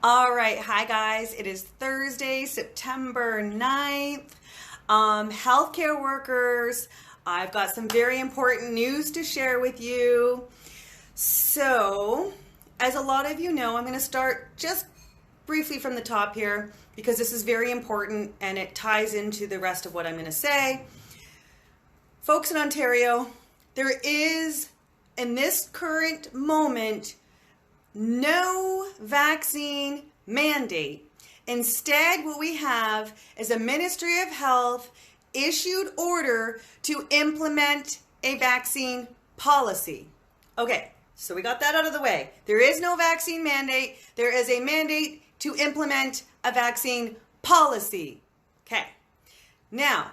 All right, hi guys. It is Thursday, September 9th. Healthcare workers, I've got some very important news to share with you. So, as a lot of you know, I'm going to start just briefly from the top here because this is very important and it ties into the rest of what I'm going to say. Folks in Ontario, there is, in this current moment, no vaccine mandate. Instead, what we have is a Ministry of Health issued order to implement a vaccine policy. Okay, so we got that out of the way. There is no vaccine mandate. There is a mandate to implement a vaccine policy. Okay, now,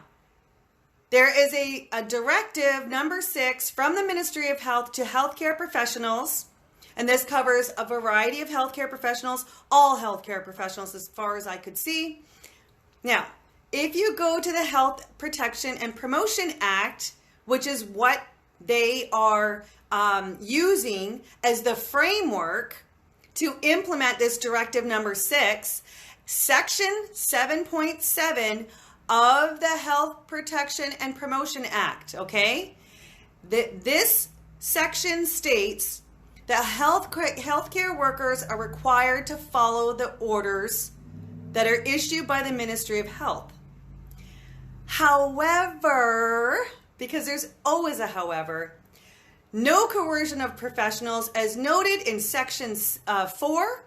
there is a directive number 6 from the Ministry of Health to healthcare professionals. And this covers a variety of healthcare professionals, all healthcare professionals as far as I could see. Now, if you go to the Health Protection and Promotion Act, which is what they are using as the framework to implement this directive number 6, section 7.7 of the Health Protection and Promotion Act, okay? This section states that healthcare workers are required to follow the orders that are issued by the Ministry of Health. However, because there's always a however, no coercion of professionals as noted in section 4.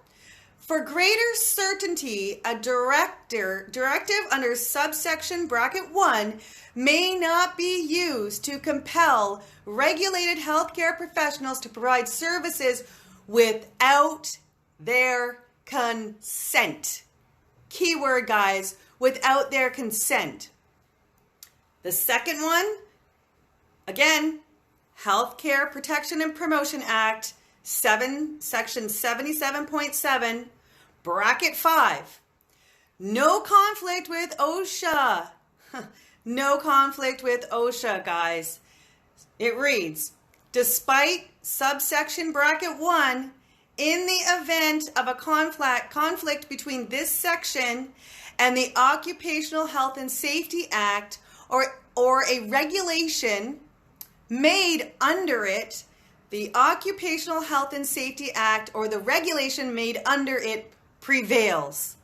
For greater certainty, a directive under subsection bracket 1 may not be used to compel regulated healthcare professionals to provide services without their consent. Keyword, guys, without their consent. The second one, again, Healthcare Protection and Promotion Act, section 77.7, bracket 5. No conflict with OSHA. No conflict with OSHA, guys. It reads, despite subsection bracket 1, in the event of a conflict between this section and the Occupational Health and Safety Act or a regulation made under it, the Occupational Health and Safety Act or the regulation made under it prevails.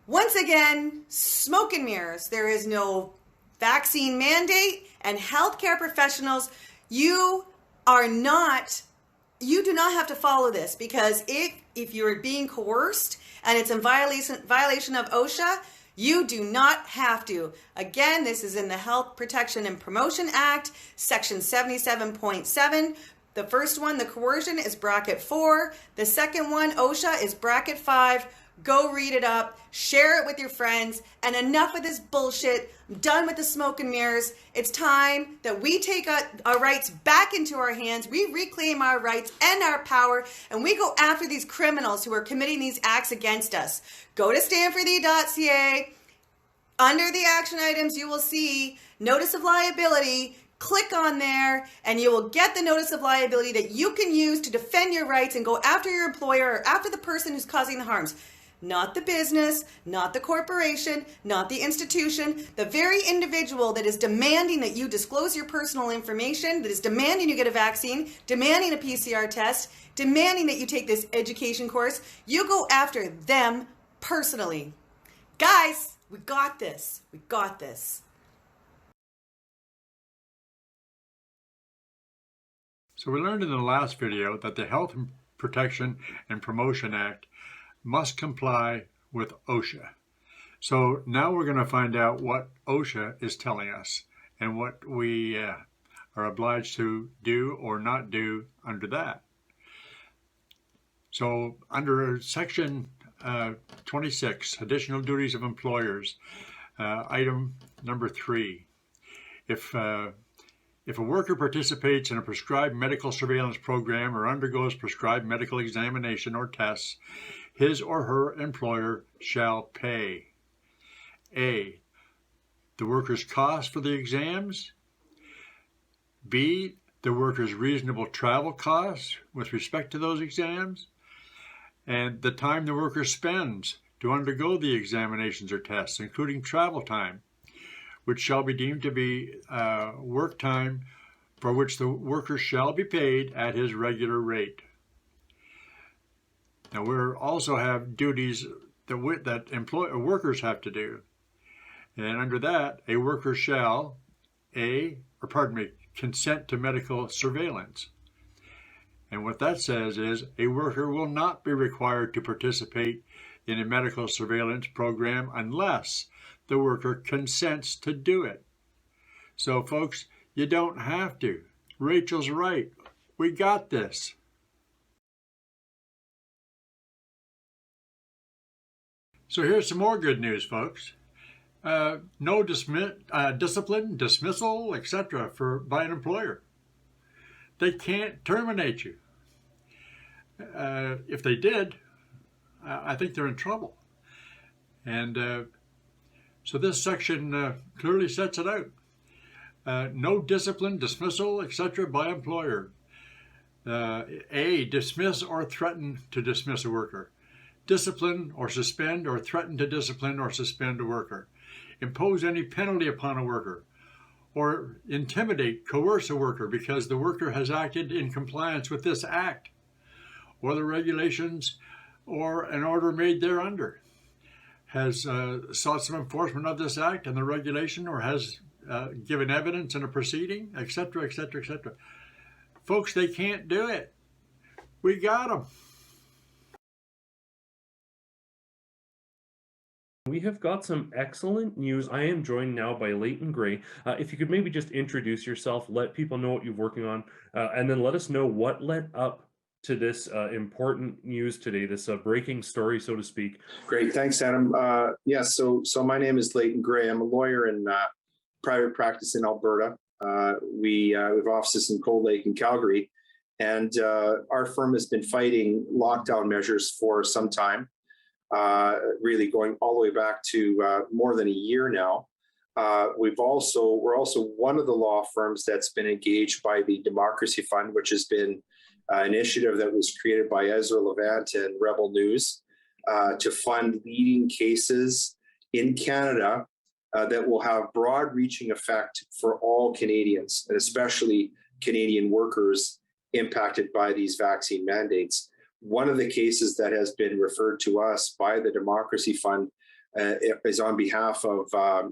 Once again, smoke and mirrors. There is no vaccine mandate, and healthcare professionals, you do not have to follow this, because if you're being coerced and it's in violation of OSHA, you do not have to. Again, this is in the Health Protection and Promotion Act, section 77.7. The first one, the coercion, is bracket 4. The second one, OSHA, is bracket 5. Go read it up, share it with your friends, and enough of this bullshit. I'm done with the smoke and mirrors. It's time that we take our rights back into our hands, we reclaim our rights and our power, and we go after these criminals who are committing these acts against us. Go to stanford.ca. Under the action items, you will see notice of liability. Click on there and you will get the notice of liability that you can use to defend your rights and go after your employer or after the person who's causing the harms. Not the business, not the corporation, not the institution, the very individual that is demanding that you disclose your personal information, that is demanding you get a vaccine, demanding a PCR test, demanding that you take this education course. You go after them personally. Guys, we got this. We got this. So we learned in the last video that the Health Protection and Promotion Act must comply with OSHA. So now we're going to find out what OSHA is telling us and what we are obliged to do or not do under that. So under section 26, additional duties of employers, item number 3, if a worker participates in a prescribed medical surveillance program or undergoes prescribed medical examination or tests, his or her employer shall pay A, the worker's cost for the exams, B, the worker's reasonable travel costs with respect to those exams, and the time the worker spends to undergo the examinations or tests, including travel time, which shall be deemed to be work time for which the worker shall be paid at his regular rate. Now, we also have duties that workers have to do. And under that, a worker shall, consent to medical surveillance. And what that says is a worker will not be required to participate in a medical surveillance program unless the worker consents to do it. So, folks, you don't have to. Rachel's right. We got this. So here's some more good news, folks. No discipline, dismissal, etc. by an employer. They can't terminate you. If they did, I think they're in trouble. And so this section clearly sets it out. No discipline, dismissal, etc. by employer. Dismiss or threaten to dismiss a worker. Discipline or suspend or threaten to discipline or suspend a worker. Impose any penalty upon a worker. Or intimidate, coerce a worker because the worker has acted in compliance with this act or the regulations or an order made thereunder. Has sought some enforcement of this act and the regulation, or has given evidence in a proceeding, etc., etc., etc. Folks, they can't do it. We got them. We have got some excellent news. I am joined now by Leighton Gray. If you could maybe just introduce yourself, let people know what you're working on, and then let us know what led up to this important news today, this breaking story, so to speak. Great, thanks, Adam. So my name is Leighton Gray. I'm a lawyer in private practice in Alberta. We have offices in Cold Lake and Calgary, and our firm has been fighting lockdown measures for some time. Really going all the way back to more than a year now. We're also one of the law firms that's been engaged by the Democracy Fund, which has been an initiative that was created by Ezra Levant and Rebel News to fund leading cases in Canada that will have broad-reaching effect for all Canadians, and especially Canadian workers impacted by these vaccine mandates. One of the cases that has been referred to us by the Democracy Fund is on behalf of over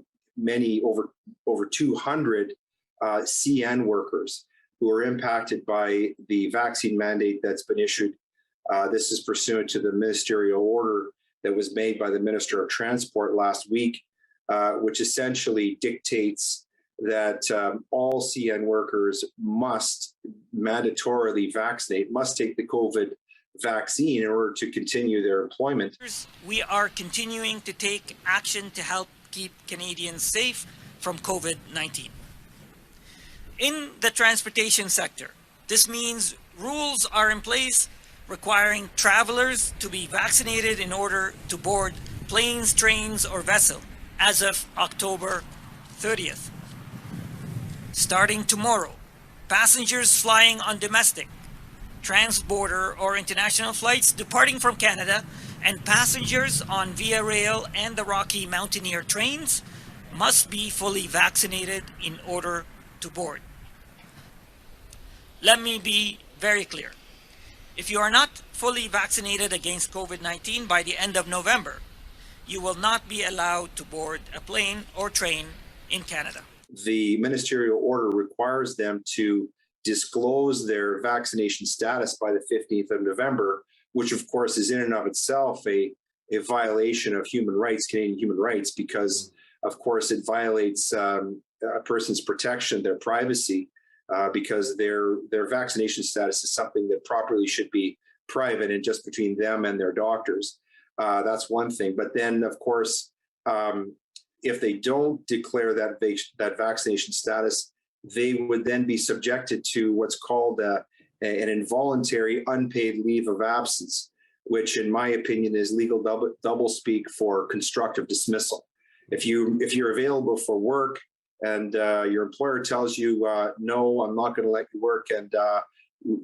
200 CN workers who are impacted by the vaccine mandate that's been issued. This is pursuant to the ministerial order that was made by the Minister of Transport last week, which essentially dictates that all CN workers must mandatorily vaccinate, must take the COVID vaccine in order to continue their employment. We are continuing to take action to help keep Canadians safe from COVID-19. In the transportation sector, this means rules are in place requiring travelers to be vaccinated in order to board planes, trains, or vessels as of October 30th. Starting tomorrow, passengers flying on domestic, transborder or international flights departing from Canada and passengers on Via Rail and the Rocky Mountaineer trains must be fully vaccinated in order to board. Let me be very clear. If you are not fully vaccinated against COVID-19 by the end of November, you will not be allowed to board a plane or train in Canada. The ministerial order requires them to disclose their vaccination status by the 15th of November, which of course is in and of itself a violation of human rights, Canadian human rights, because of course it violates a person's protection, their privacy, because their vaccination status is something that properly should be private and just between them and their doctors. That's one thing. But then of course, if they don't declare that vaccination status, they would then be subjected to what's called an involuntary unpaid leave of absence, which in my opinion is legal double speak for constructive dismissal. If you're available for work and your employer tells you, no, I'm not going to let you work and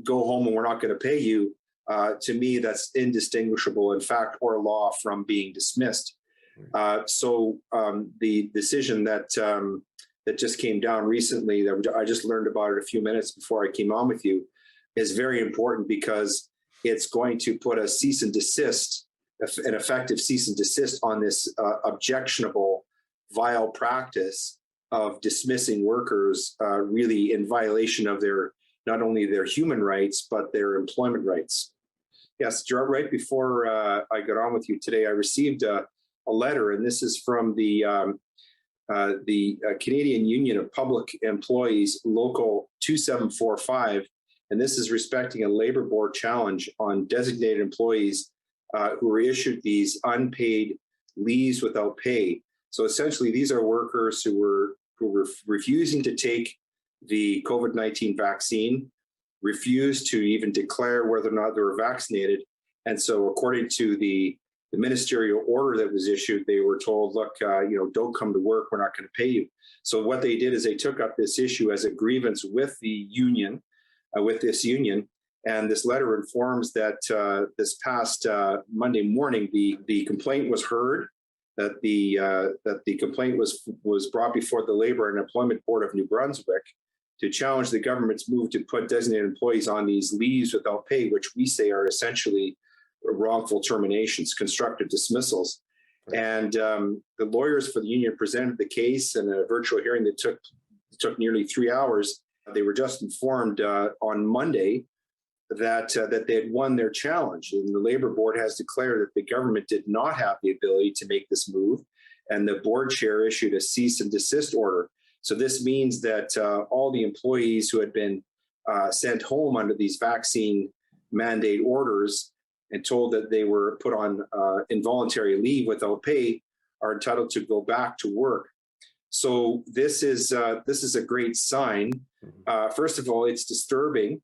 go home and we're not going to pay you, to me, that's indistinguishable, in fact, or law from being dismissed. So the decision that that just came down recently, that I just learned about it a few minutes before I came on with you, is very important because it's going to put a cease and desist, an effective cease and desist on this objectionable, vile practice of dismissing workers really in violation of their, not only their human rights, but their employment rights. Yes, Gerard, right before I got on with you today, I received a letter, and this is from the Canadian Union of Public Employees, Local 2745, and this is respecting a Labor Board challenge on designated employees who were issued these unpaid leaves without pay. So essentially, these are workers who were refusing to take the COVID-19 vaccine, refused to even declare whether or not they were vaccinated. And so according to the ministerial order that was issued, they were told, look, don't come to work, we're not going to pay you. So what they did is they took up this issue as a grievance with the union, with this union. And this letter informs that this past Monday morning, the complaint was heard, that the complaint was brought before the Labor and Employment Board of New Brunswick to challenge the government's move to put designated employees on these leaves without pay, which we say are essentially wrongful terminations, constructive dismissals. And the lawyers for the union presented the case in a virtual hearing that took nearly 3 hours. They were just informed on Monday that they had won their challenge. And the Labor Board has declared that the government did not have the ability to make this move. And the board chair issued a cease and desist order. So this means that all the employees who had been sent home under these vaccine mandate orders and told that they were put on involuntary leave without pay are entitled to go back to work. So this is a great sign. First of all, it's disturbing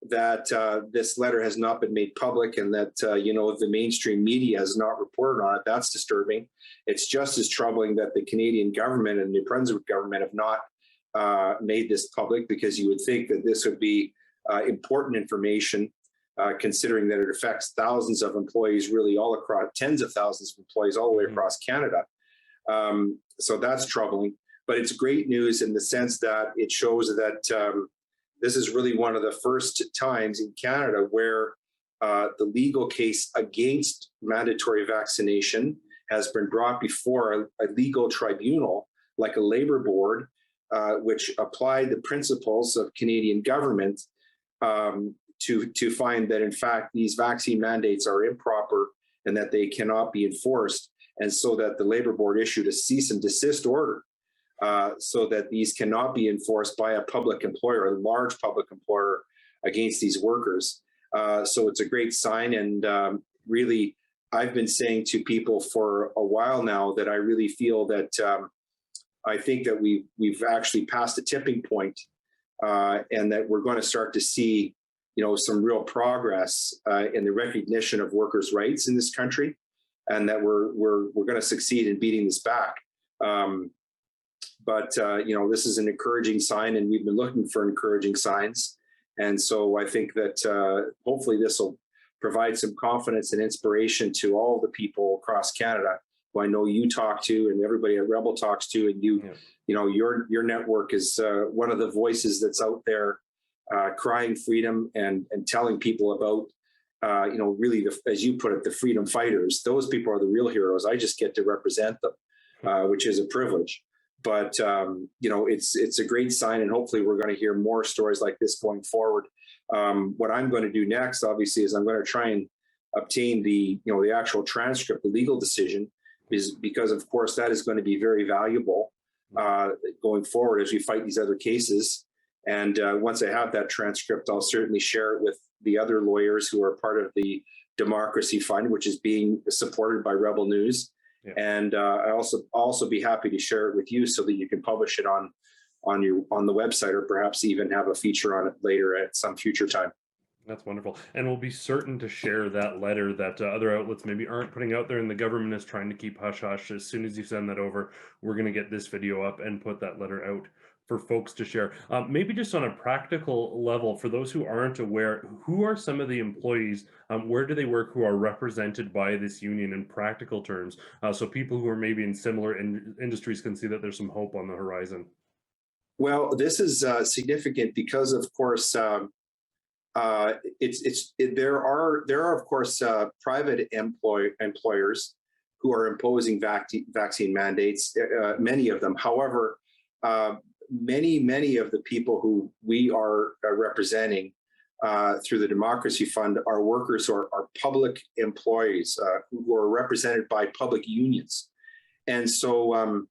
that this letter has not been made public and that the mainstream media has not reported on it. That's disturbing. It's just as troubling that the Canadian government and New Brunswick government have not made this public, because you would think that this would be important information, considering that it affects thousands of employees, really all across, tens of thousands of employees all the way across Canada. So that's troubling. But it's great news in the sense that it shows that this is really one of the first times in Canada where the legal case against mandatory vaccination has been brought before a legal tribunal like a Labor Board, which applied the principles of Canadian government to find that, in fact, these vaccine mandates are improper and that they cannot be enforced. And so that the Labor Board issued a cease and desist order so that these cannot be enforced by a public employer, a large public employer, against these workers. So it's a great sign. And really, I've been saying to people for a while now that I really feel that I think that we've actually passed a tipping point, and that we're going to start to see, some real progress in the recognition of workers' rights in this country, and that we're going to succeed in beating this back. But this is an encouraging sign, and we've been looking for encouraging signs. And so I think that hopefully this will provide some confidence and inspiration to all the people across Canada who I know you talk to, and everybody at Rebel talks to, and your network is one of the voices that's out there crying freedom and telling people about really, as you put it, the freedom fighters. Those people are the real heroes. I just get to represent them, which is a privilege. But it's a great sign, and hopefully we're going to hear more stories like this going forward. What I'm going to do next, obviously, is I'm going to try and obtain the actual transcript, the legal decision, because of course that is going to be very valuable going forward as we fight these other cases. And once I have that transcript, I'll certainly share it with the other lawyers who are part of the Democracy Fund, which is being supported by Rebel News. Yeah. And I also be happy to share it with you so that you can publish it on the website, or perhaps even have a feature on it later at some future time. That's wonderful. And we'll be certain to share that letter that other outlets maybe aren't putting out there, and the government is trying to keep hush-hush. As soon as you send that over, we're going to get this video up and put that letter out for folks to share. Maybe just on a practical level, for those who aren't aware, who are some of the employees? Where do they work who are represented by this union in practical terms? So people who are maybe in similar industries can see that there's some hope on the horizon. Well, this is significant because, of course, there are of course private employers who are imposing vaccine mandates. Many of them, however, many of the people who we are representing through the Democracy Fund are workers or are public employees who are represented by public unions, and so.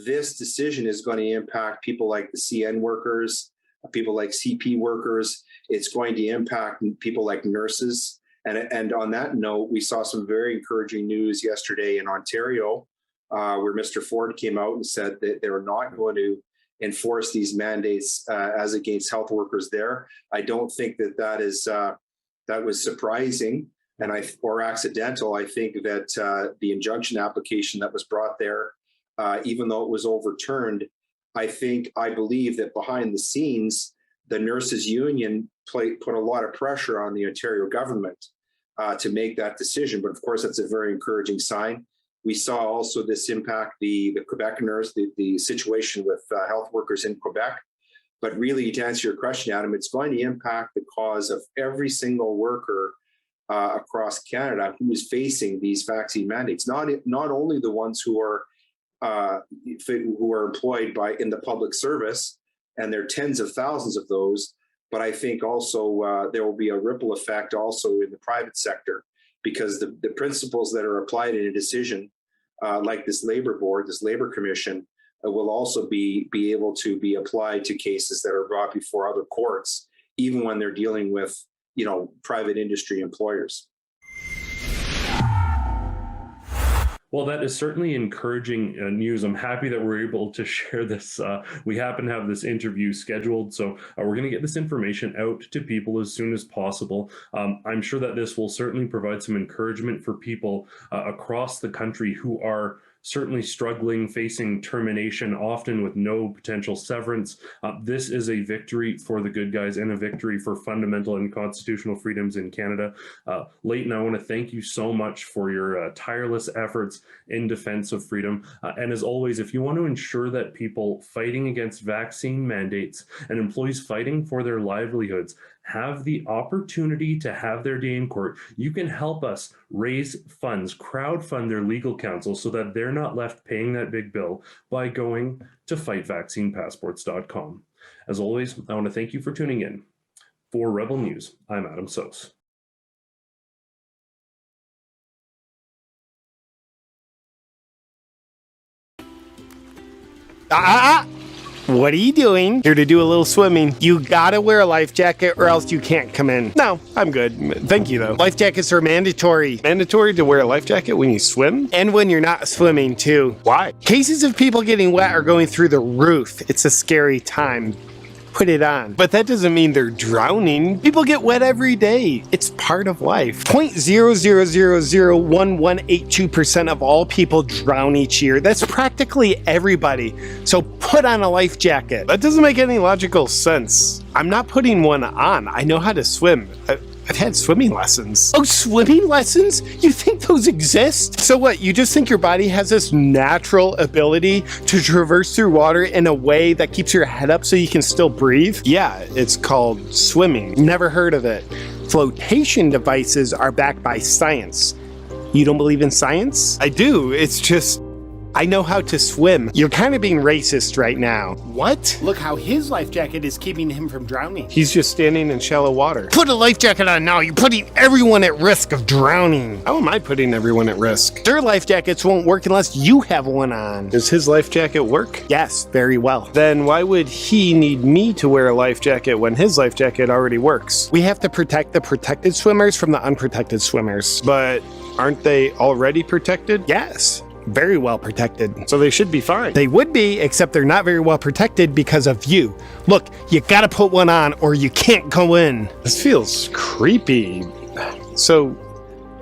This decision is going to impact people like the CN workers, people like CP workers. It's going to impact people like nurses. And on that note, we saw some very encouraging news yesterday in Ontario, where Mr. Ford came out and said that they're not going to enforce these mandates as against health workers there. I don't think that was surprising or accidental. I think that the injunction application that was brought there, even though it was overturned, I believe that behind the scenes, the nurses union put a lot of pressure on the Ontario government to make that decision. But of course, that's a very encouraging sign. We saw also this impact the Quebecers, the situation with health workers in Quebec. But really, to answer your question, Adam, it's going to impact the cause of every single worker across Canada who is facing these vaccine mandates. Not only the ones who are employed in the public service, and there are tens of thousands of those. But I think also there will be a ripple effect also in the private sector, because the principles that are applied in a decision like this labor board, this labor commission, will also be able to be applied to cases that are brought before other courts, even when they're dealing with, private industry employers. Well, that is certainly encouraging news. I'm happy that we're able to share this. We happen to have this interview scheduled, so we're going to get this information out to people as soon as possible. I'm sure that this will certainly provide some encouragement for people across the country who are certainly struggling, facing termination, often with no potential severance. This is a victory for the good guys and a victory for fundamental and constitutional freedoms in Canada. Leighton, I want to thank you so much for your tireless efforts in defense of freedom. And as always, if you want to ensure that people fighting against vaccine mandates and employees fighting for their livelihoods have the opportunity to have their day in court, you can help us raise funds, crowdfund their legal counsel so that they're not left paying that big bill by going to fightvaccinepassports.com. As always, I want to thank you for tuning in. For Rebel News, I'm Adam Sos. What are you doing? Here to do a little swimming. You gotta wear a life jacket or else you can't come in. No, I'm good. Thank you though. Life jackets are mandatory. Mandatory to wear a life jacket when you swim? And when you're not swimming too. Why? Cases of people getting wet are going through the roof. It's a scary time. Put it on. But that doesn't mean they're drowning. People get wet every day. It's part of life. 0.0001182% of all people drown each year. That's practically everybody. So put on a life jacket. That doesn't make any logical sense. I'm not putting one on. I know how to swim. I've had swimming lessons. Oh, swimming lessons? You think those exist? So what, you just think your body has this natural ability to traverse through water in a way that keeps your head up so you can still breathe? Yeah, it's called swimming. Never heard of it. Flotation devices are backed by science. You don't believe in science? I do, it's just I know how to swim. You're kind of being racist right now. What? Look how his life jacket is keeping him from drowning. He's just standing in shallow water. Put a life jacket on now. You're putting everyone at risk of drowning. How am I putting everyone at risk? Their life jackets won't work unless you have one on. Does his life jacket work? Yes, very well. Then why would he need me to wear a life jacket when his life jacket already works? We have to protect the protected swimmers from the unprotected swimmers. But aren't they already protected? Yes. Very well protected. So they should be fine. They would be, except they're not very well protected because of you. Look, you gotta put one on or you can't go in. This feels creepy. So,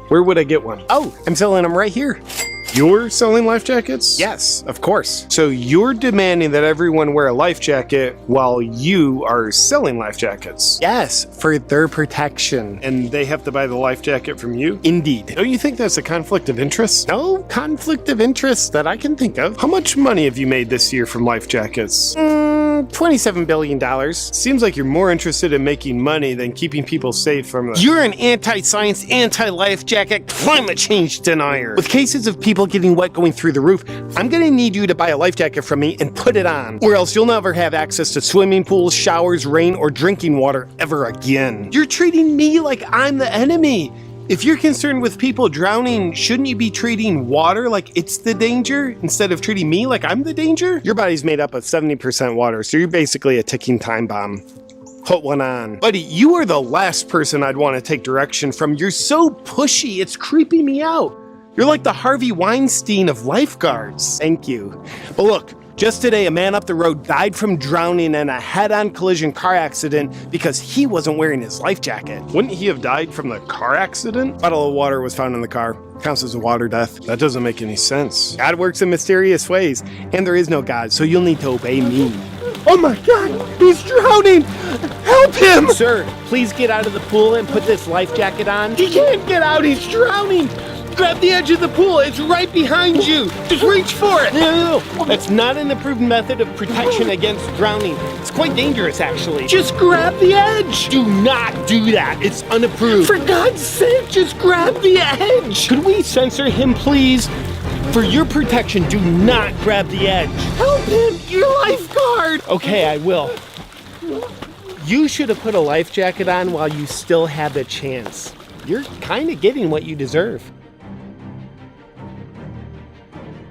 where would I get one? Oh, I'm selling them right here. You're selling life jackets? Yes, of course. So you're demanding that everyone wear a life jacket while you are selling life jackets? Yes, for their protection. And they have to buy the life jacket from you? Indeed. Don't you think that's a conflict of interest? No conflict of interest that I can think of. How much money have you made this year from life jackets? $27 billion. Seems like you're more interested in making money than keeping people safe from the— You're an anti-science, anti-life jacket, climate change denier. With cases of people getting wet going through the roof, I'm gonna need you to buy a life jacket from me and put it on, or else you'll never have access to swimming pools, showers, rain, or drinking water ever again. You're treating me like I'm the enemy. If you're concerned with people drowning, shouldn't you be treating water like it's the danger instead of treating me like I'm the danger? Your body's made up of 70% water, so you're basically a ticking time bomb. Put one on. Buddy, you are the last person I'd want to take direction from. You're so pushy, it's creeping me out. You're like the Harvey Weinstein of lifeguards. Thank you. But look, just today, a man up the road died from drowning in a head-on collision car accident because he wasn't wearing his life jacket. Wouldn't he have died from the car accident? A bottle of water was found in the car. Counts as a water death. That doesn't make any sense. God works in mysterious ways, and there is no God, so you'll need to obey me. Oh my God, he's drowning! Help him! Sir, please get out of the pool and put this life jacket on. He can't get out, he's drowning! Grab the edge of the pool, it's right behind you! Just reach for it! No. That's not an approved method of protection against drowning. It's quite dangerous, actually. Just grab the edge! Do not do that, it's unapproved. For God's sake, just grab the edge! Could we censor him, please? For your protection, do not grab the edge. Help him, your lifeguard! Okay, I will. You should have put a life jacket on while you still had the chance. You're kind of getting what you deserve.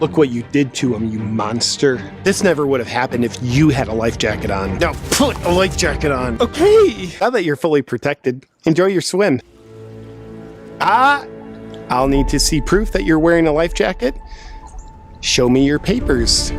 Look what you did to him, you monster. This never would have happened if you had a life jacket on. Now put a life jacket on. Okay. Now that you're fully protected, enjoy your swim. I'll need to see proof that you're wearing a life jacket. Show me your papers.